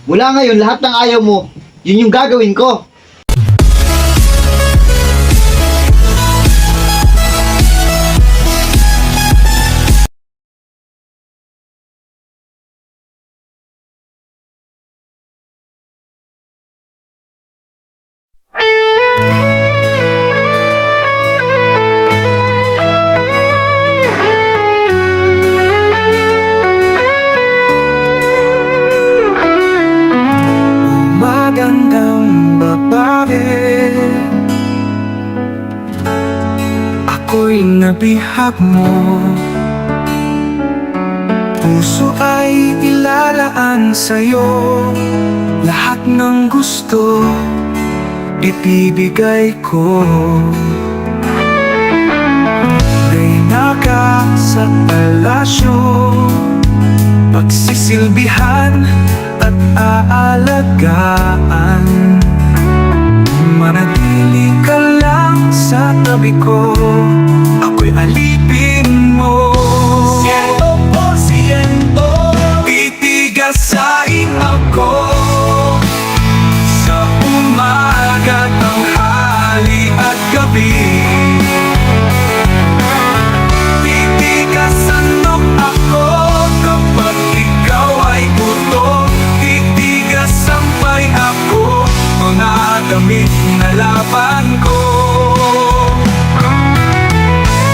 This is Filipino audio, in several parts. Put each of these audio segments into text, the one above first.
Mula ngayon, lahat ng ayaw mo, yun yung gagawin ko. Magandang babae, ako'y nabihag mo. Puso ay ilalaan sa'yo. Lahat ng gusto ibibigay ko. Reyna ka sa palasyo, pagsisilbihan at aalagaan. Manatili ka lang sa tabi ko, ako'y alipin mo. Siento por siento, titigasain ako. Sa umaga, tanghali at gabi, titigasan mo ako. Kapag ikaw ay gutom, sampay ako, mga damit na laban ko.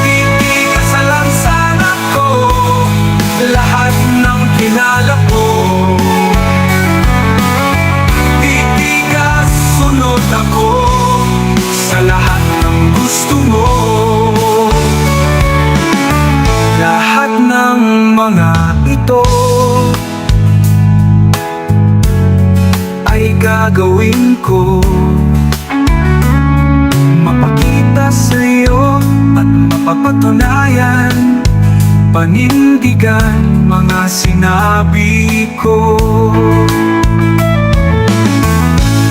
Titigas sa lansangan ko, lahat ng kilala ko. Titigas, sunod ako sa lahat ng gusto mo. Lahat ng mga ito ay gagawin ko. Mapakita sa'yo at mapapatunayan, panindigan mga sinabi ko.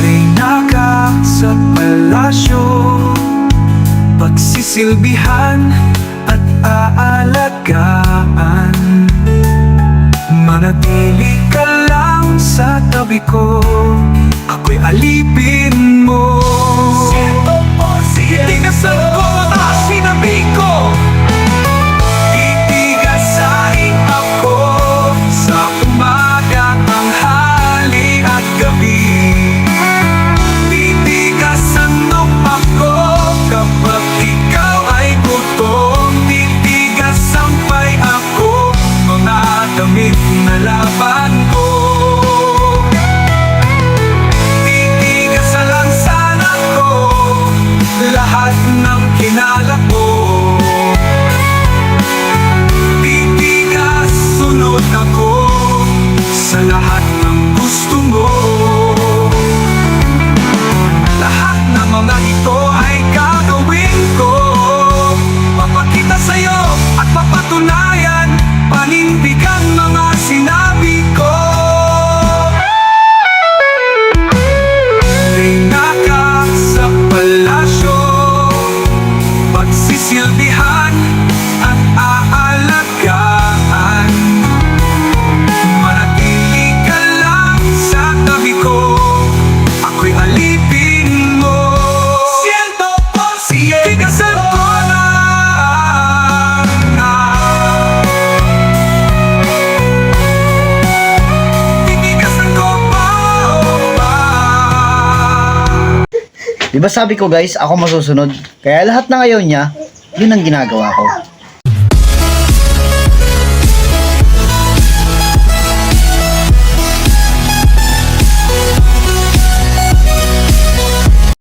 Reyna ka sa palasyo, pagsisilbihan at aalagaan. Manatili ka lang sa tabi ko, ako'y alipin mo. Siento por siento, tinasan ko at sinabi ko. Titigasain ako sa umaga, tanghali at gabi. Titigasan mo ako kapag ikaw ay gutom. Titigas sampay ako, mga damit na laban ko. Titigas sa lansangan ko, lahat ng kilala ko. Titigas, sunod ako sa lahat ng gusto mo. Lahat ng mga ito ay gagawin ko. Papakita sa'yo at papatunayan, panindigan mga sinabi ko. Reyna ka sa palasyo, pagsisilbihan at aalagaan. Manatili ka lang sa tabi ko, ako'y alipin mo. Siento por siento, titigasan ko na. Diba sabi ko guys, ako masusunod. Kaya lahat ng ayaw niya, yun ang ginagawa ko.